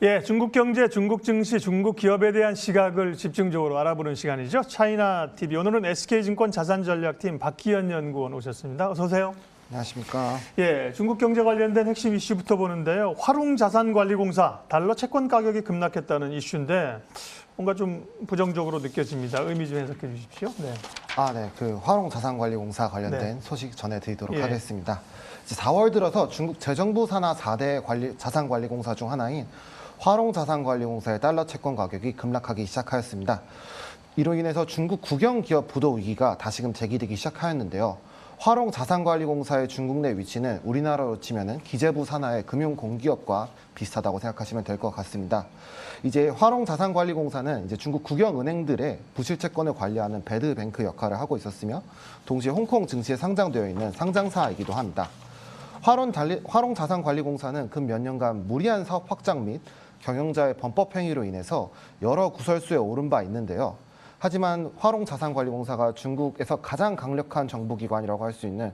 예, 중국 경제, 중국 증시, 중국 기업에 대한 시각을 집중적으로 알아보는 시간이죠. 차이나 TV. 오늘은 SK증권 자산전략팀 박기현 연구원 오셨습니다. 어서 오세요. 안녕하십니까. 예, 중국 경제 관련된 핵심 이슈부터 보는데요. 화롱자산관리공사 달러 채권 가격이 급락했다는 이슈인데 뭔가 좀 부정적으로 느껴집니다. 의미 좀 해석해 주십시오. 네. 네. 그 화롱자산관리공사 관련된 네. 소식 전해드리도록 예. 하겠습니다. 이제 4월 들어서 중국 재정부 산하 4대 자산관리공사 중 하나인 화롱자산관리공사의 달러 채권 가격이 급락하기 시작하였습니다. 이로 인해서 중국 국영 기업 부도 위기가 다시금 제기되기 시작하였는데요. 화롱자산관리공사의 중국 내 위치는 우리나라로 치면은 기재부 산하의 금융공기업과 비슷하다고 생각하시면 될 것 같습니다. 이제 화롱자산관리공사는 이제 중국 국영 은행들의 부실 채권을 관리하는 배드뱅크 역할을 하고 있었으며 동시에 홍콩 증시에 상장되어 있는 상장사이기도 합니다. 화롱자산관리공사는 근 몇 년간 무리한 사업 확장 및 경영자의 범법 행위로 인해서 여러 구설수에 오른 바 있는데요. 하지만 화롱자산관리공사가 중국에서 가장 강력한 정부기관이라고 할 수 있는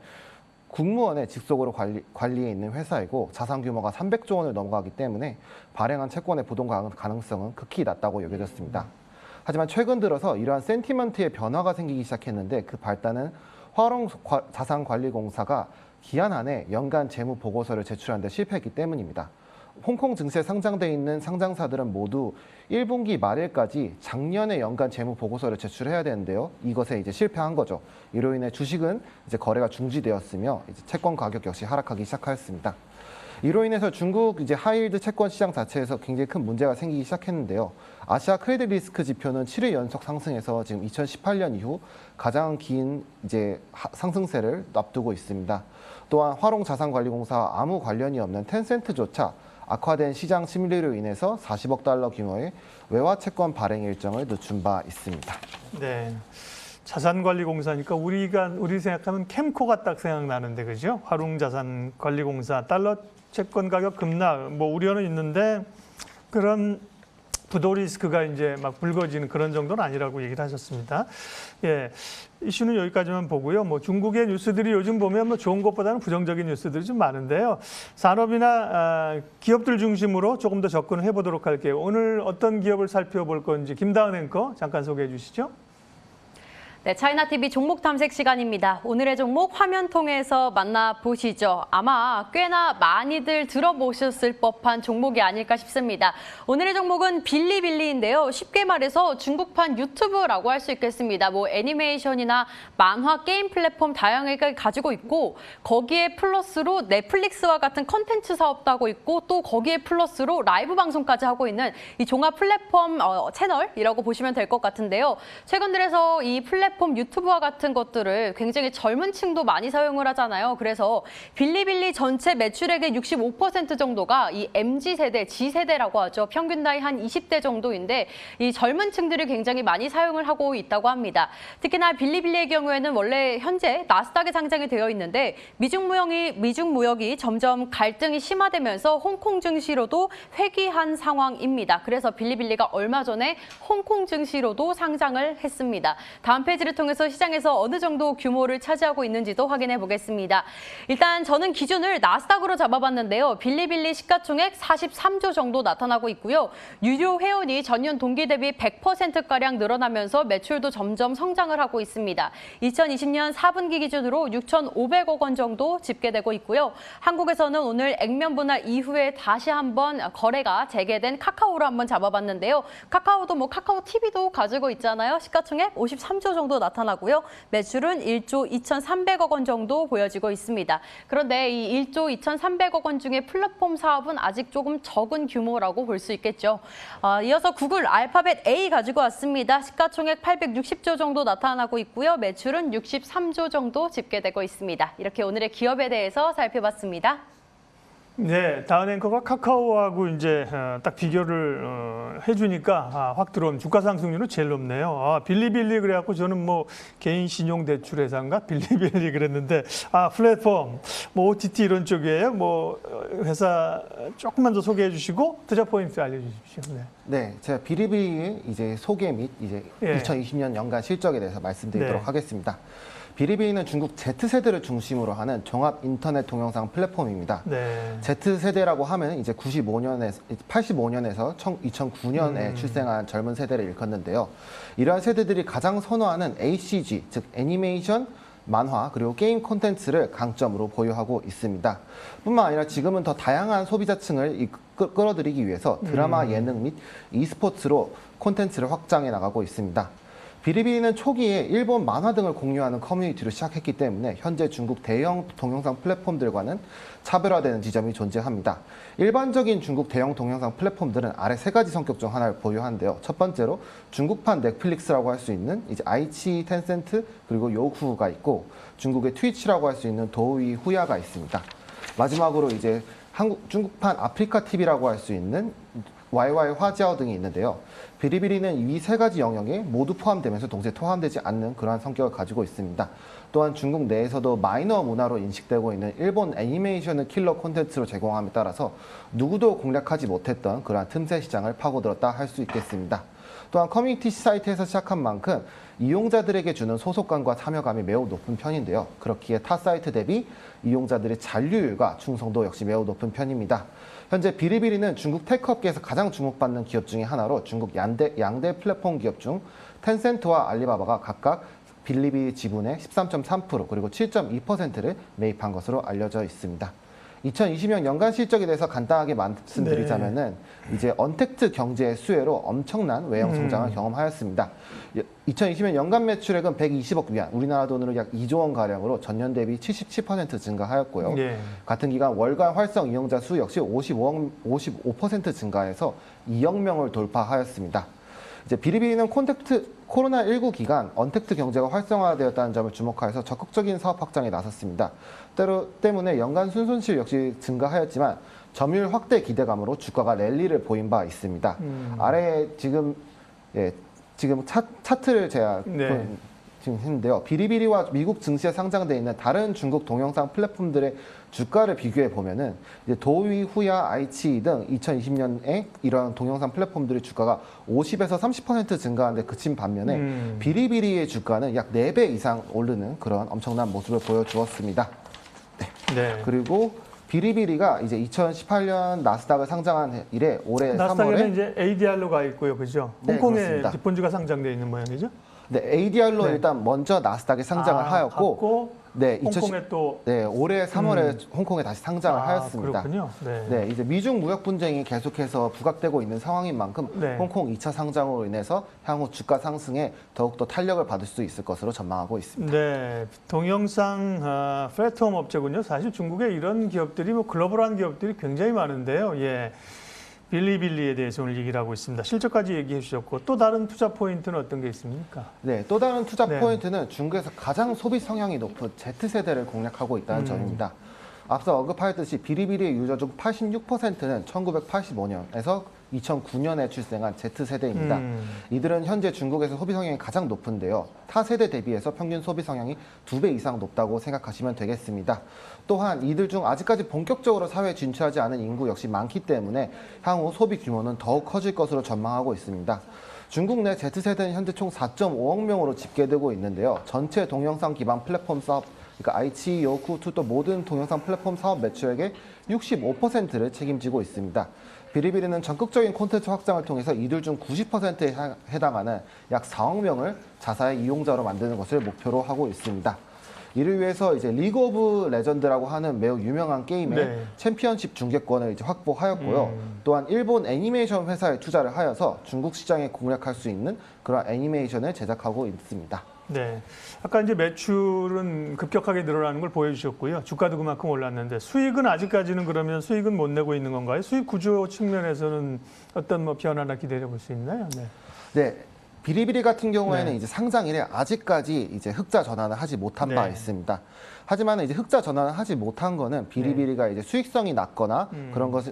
국무원의 직속으로 관리에 있는 회사이고 자산 규모가 300조 원을 넘어가기 때문에 발행한 채권의 부동 가능성은 극히 낮다고 여겨졌습니다. 하지만 최근 들어서 이러한 센티먼트의 변화가 생기기 시작했는데 그 발단은 화롱자산관리공사가 기한 안에 연간 재무 보고서를 제출하는 데 실패했기 때문입니다. 홍콩 증시에 상장돼 있는 상장사들은 모두 1분기 말일까지 작년의 연간 재무 보고서를 제출해야 되는데요. 이것에 이제 실패한 거죠. 이로 인해 주식은 이제 거래가 중지되었으며 이제 채권 가격 역시 하락하기 시작하였습니다. 이로 인해서 중국 이제 하이힐드 채권 시장 자체에서 굉장히 큰 문제가 생기기 시작했는데요. 아시아 크레딧 리스크 지표는 7일 연속 상승해서 지금 2018년 이후 가장 긴 이제 상승세를 앞두고 있습니다. 또한 화롱자산관리공사와 아무 관련이 없는 텐센트조차 악화된 시장 심리로 인해서 40억 달러 규모의 외화 채권 발행 일정을 늦춘 바 있습니다. 네. 자산관리공사니까 우리 생각하면 캠코가 딱 생각나는데 그죠? 화롱자산관리공사 달러 채권 가격 급락 뭐 우려는 있는데 그런 부도 리스크가 이제 막 불거지는 그런 정도는 아니라고 얘기를 하셨습니다. 예, 이슈는 여기까지만 보고요. 뭐 중국의 뉴스들이 요즘 보면 뭐 좋은 것보다는 부정적인 뉴스들이 좀 많은데요. 산업이나 기업들 중심으로 조금 더 접근을 해보도록 할게요. 오늘 어떤 기업을 살펴볼 건지 김다은 앵커 잠깐 소개해 주시죠. 네, 차이나TV 종목 탐색 시간입니다. 오늘의 종목 화면 통해서 만나보시죠. 아마 꽤나 많이들 들어보셨을 법한 종목이 아닐까 싶습니다. 오늘의 종목은 빌리빌리인데요. 쉽게 말해서 중국판 유튜브라고 할 수 있겠습니다. 뭐 애니메이션이나 만화, 게임 플랫폼 다양하게 가지고 있고 거기에 플러스로 넷플릭스와 같은 컨텐츠 사업도 하고 있고 또 거기에 플러스로 라이브 방송까지 하고 있는 이 종합 플랫폼 채널이라고 보시면 될 것 같은데요. 최근 들어서 이 플랫폼 유튜브와 같은 것들을 굉장히 젊은 층도 많이 사용을 하잖아요. 그래서 빌리빌리 전체 매출액의 65% 정도가 이 MZ세대, G세대라고 하죠. 평균 나이 한 20대 정도인데 이 젊은 층들이 굉장히 많이 사용을 하고 있다고 합니다. 특히나 빌리빌리의 경우에는 원래 현재 나스닥에 상장이 되어 있는데 미중 무역이 점점 갈등이 심화되면서 홍콩 증시로도 회귀한 상황입니다. 그래서 빌리빌리가 얼마 전에 홍콩 증시로도 상장을 했습니다. 다음 페이지를 통해서 시장에서 어느 정도 규모를 차지하고 있는지도 확인해 보겠습니다. 일단 저는 기준을 나스닥으로 잡아봤는데요. 빌리빌리 시가총액 43조 정도 나타나고 있고요. 유료 회원이 전년 동기 대비 100%가량 늘어나면서 매출도 점점 성장을 하고 있습니다. 2020년 4분기 기준으로 6,500억 원 정도 집계되고 있고요. 한국에서는 오늘 액면 분할 이후에 다시 한번 거래가 재개된 카카오로 한번 잡아봤는데요. 카카오도 뭐 카카오 TV도 가지고 있잖아요. 시가총액 53조 정도 나타나고요. 매출은 1조 2,300억 원 정도 보여지고 있습니다. 그런데 이 1조 2,300억 원 중에 플랫폼 사업은 아직 조금 적은 규모라고 볼 수 있겠죠. 이어서 구글 알파벳 A 가지고 왔습니다. 시가총액 860조 정도 나타나고 있고요. 매출은 63조 정도 집계되고 있습니다. 이렇게 오늘의 기업에 대해서 살펴봤습니다. 네, 다은 앵커가 카카오하고 이제 딱 비교를 해주니까 확 들어온 주가 상승률은 제일 높네요. 빌리빌리 그래갖고 저는 뭐 개인 신용 대출 회사인가 빌리빌리 그랬는데 플랫폼 뭐 OTT 이런 쪽이에요. 뭐 회사 조금만 더 소개해 주시고 투자 포인트 알려주십시오. 네. 네, 제가 빌리빌리의 이제 소개 및 이제 2020년 연간 실적에 대해서 말씀드리도록 하겠습니다. 비리비리는 중국 Z세대를 중심으로 하는 종합 인터넷 동영상 플랫폼입니다. 네. Z세대라고 하면 이제 85년에서 2009년에 출생한 젊은 세대를 일컫는데요. 이러한 세대들이 가장 선호하는 ACG, 즉 애니메이션, 만화, 그리고 게임 콘텐츠를 강점으로 보유하고 있습니다. 뿐만 아니라 지금은 더 다양한 소비자층을 끌어들이기 위해서 드라마, 예능 및 e스포츠로 콘텐츠를 확장해 나가고 있습니다. 비리비리는 초기에 일본 만화 등을 공유하는 커뮤니티로 시작했기 때문에 현재 중국 대형 동영상 플랫폼들과는 차별화되는 지점이 존재합니다. 일반적인 중국 대형 동영상 플랫폼들은 아래 세 가지 성격 중 하나를 보유하는데요. 첫 번째로 중국판 넷플릭스라고 할 수 있는 이제 아이치, 텐센트, 그리고 요후가 있고 중국의 트위치라고 할 수 있는 도우이, 후야가 있습니다. 마지막으로 이제 중국판 아프리카 TV라고 할 수 있는 YY 화지아오 등이 있는데요. 비리비리는 이 세 가지 영역에 모두 포함되면서 동시에 포함되지 않는 그러한 성격을 가지고 있습니다. 또한 중국 내에서도 마이너 문화로 인식되고 있는 일본 애니메이션을 킬러 콘텐츠로 제공함에 따라서 누구도 공략하지 못했던 그러한 틈새 시장을 파고들었다 할 수 있겠습니다. 또한 커뮤니티 사이트에서 시작한 만큼 이용자들에게 주는 소속감과 참여감이 매우 높은 편인데요. 그렇기에 타 사이트 대비 이용자들의 잔류율과 충성도 역시 매우 높은 편입니다. 현재 비리비리는 중국 테크업계에서 가장 주목받는 기업 중에 하나로 중국 양대 플랫폼 기업 중 텐센트와 알리바바가 각각 빌리비리 지분의 13.3% 그리고 7.2%를 매입한 것으로 알려져 있습니다. 2020년 연간 실적에 대해서 간단하게 말씀드리자면은 이제 언택트 경제의 수혜로 엄청난 외형 성장을 경험하였습니다. 2020년 연간 매출액은 120억 위안, 우리나라 돈으로 약 2조 원 가량으로 전년 대비 77% 증가하였고요. 네. 같은 기간 월간 활성 이용자 수 역시 55% 증가해서 2억 명을 돌파하였습니다. 이제 비리비리는 코로나19 기간 언택트 경제가 활성화되었다는 점을 주목하여서 적극적인 사업 확장에 나섰습니다. 때문에 연간 순손실 역시 증가하였지만 점유율 확대 기대감으로 주가가 랠리를 보인 바 있습니다. 아래에 지금 차트를 제가 지금 했는데요. 비리비리와 미국 증시에 상장되어 있는 다른 중국 동영상 플랫폼들의 주가를 비교해 보면은 이제 도우이, 후야, 아이치 등 2020년에 이러한 동영상 플랫폼들의 주가가 50에서 30% 증가하는 데 그친 반면에 비리비리의 주가는 약 4배 이상 오르는 그런 엄청난 모습을 보여주었습니다. 네. 그리고 비리비리가 이제 2018년 나스닥을 상장한 이래 올해 나스닥에는 3월에 이제 ADR로 가 있고요, 그죠? 네, 홍콩에 그렇습니다. 본주가 상장되어 있는 모양이죠? 네, ADR로 네. 일단 먼저 나스닥에 상장을 하였고, 갖고 네, 홍콩에 또 올해 3월에 홍콩에 다시 상장을 하였습니다. 그렇군요. 네, 이제 미중 무역 분쟁이 계속해서 부각되고 있는 상황인 만큼 네. 홍콩 2차 상장으로 인해서 향후 주가 상승에 더욱더 탄력을 받을 수 있을 것으로 전망하고 있습니다. 네, 동영상 플랫폼 업체군요. 사실 중국에 이런 기업들이 뭐 글로벌한 기업들이 굉장히 많은데요. 예. 빌리빌리에 대해서 오늘 얘기를 하고 있습니다. 실적까지 얘기해 주셨고 또 다른 투자 포인트는 어떤 게 있습니까? 네, 또 다른 투자 네. 포인트는 중국에서 가장 소비 성향이 높은 Z세대를 공략하고 있다는 점입니다. 앞서 언급하였듯이 비리비리의 유저 중 86%는 1985년에서 2009년에 출생한 Z세대입니다. 이들은 현재 중국에서 소비 성향이 가장 높은데요. 타 세대 대비해서 평균 소비 성향이 2배 이상 높다고 생각하시면 되겠습니다. 또한 이들 중 아직까지 본격적으로 사회에 진출하지 않은 인구 역시 많기 때문에 향후 소비 규모는 더욱 커질 것으로 전망하고 있습니다. 중국 내 Z세대는 현재 총 4.5억 명으로 집계되고 있는데요. 전체 동영상 기반 플랫폼 사업, 그러니까 아이치, 요쿠, 투또 모든 동영상 플랫폼 사업 매출액의 65%를 책임지고 있습니다. 비리비리는 적극적인 콘텐츠 확장을 통해서 이들 중 90%에 해당하는 약 4억 명을 자사의 이용자로 만드는 것을 목표로 하고 있습니다. 이를 위해서 이제 리그 오브 레전드라고 하는 매우 유명한 게임의 챔피언십 중계권을 이제 확보하였고요. 또한 일본 애니메이션 회사에 투자를 하여서 중국 시장에 공략할 수 있는 그런 애니메이션을 제작하고 있습니다. 네, 아까 이제 매출은 급격하게 늘어나는 걸 보여주셨고요. 주가도 그만큼 올랐는데 수익은 아직까지는 그러면 수익은 못 내고 있는 건가요? 수익 구조 측면에서는 어떤 뭐 변화나 기대해 볼 수 있나요? 네. 네. 비리비리 같은 경우에는 네. 이제 상장 이래 아직까지 이제 흑자 전환을 하지 못한 바 네. 있습니다. 하지만 이제 흑자 전환을 하지 못한 거는 비리비리가 이제 수익성이 낮거나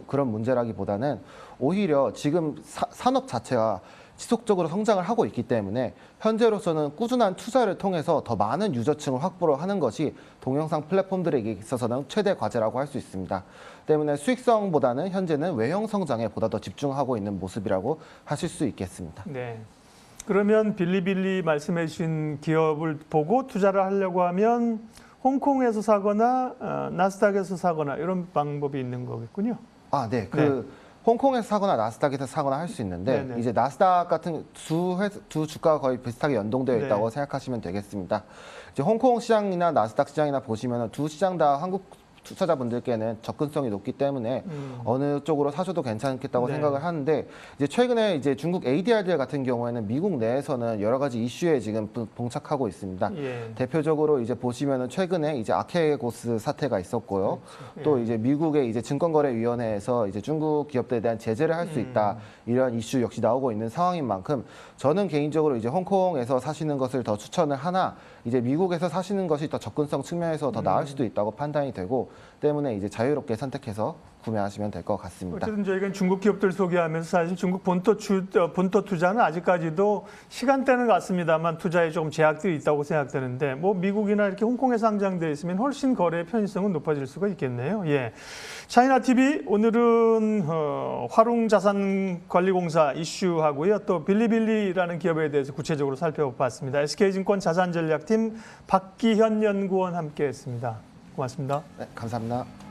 그런 문제라기보다는 오히려 지금 산업 자체가 지속적으로 성장을 하고 있기 때문에 현재로서는 꾸준한 투자를 통해서 더 많은 유저층을 확보를 하는 것이 동영상 플랫폼들에게 있어서는 최대 과제라고 할 수 있습니다. 때문에 수익성보다는 현재는 외형 성장에 보다 더 집중하고 있는 모습이라고 하실 수 있겠습니다. 네. 그러면 빌리빌리 말씀해 주신 기업을 보고 투자를 하려고 하면 홍콩에서 사거나 나스닥에서 사거나 이런 방법이 있는 거겠군요. 아, 네. 홍콩에서 사거나 나스닥에서 사거나 할 수 있는데 네네. 이제 나스닥 같은 두 주가가 거의 비슷하게 연동되어 있다고 네. 생각하시면 되겠습니다. 이제 홍콩 시장이나 나스닥 시장이나 보시면 두 시장 다 한국 투자자분들께는 접근성이 높기 때문에 어느 쪽으로 사셔도 괜찮겠다고 네. 생각을 하는데 이제 최근에 이제 중국 ADR들 같은 경우에는 미국 내에서는 여러 가지 이슈에 지금 봉착하고 있습니다. 예. 대표적으로 이제 보시면은 최근에 이제 아케고스 사태가 있었고요. 그렇죠. 또 이제 미국의 이제 증권거래위원회에서 이제 중국 기업들에 대한 제재를 할 수 있다 이런 이슈 역시 나오고 있는 상황인 만큼 저는 개인적으로 이제 홍콩에서 사시는 것을 더 추천을 하나 이제 미국에서 사시는 것이 더 접근성 측면에서 더 나을 수도 있다고 판단이 되고 때문에 이제 자유롭게 선택해서 구매하시면 될 것 같습니다. 어쨌든 저희가 중국 기업들 소개하면서 사실 중국 본토 투자는 아직까지도 시간대는 같습니다만 투자에 조금 제약들이 있다고 생각되는데 뭐 미국이나 이렇게 홍콩에 상장되어 있으면 훨씬 거래의 편의성은 높아질 수가 있겠네요. 예. 차이나 TV 오늘은 화룽자산관리공사 이슈하고요. 또 빌리빌리라는 기업에 대해서 구체적으로 살펴봤습니다. SK증권 자산전략팀 박기현 연구원 함께했습니다. 고맙습니다. 네, 감사합니다.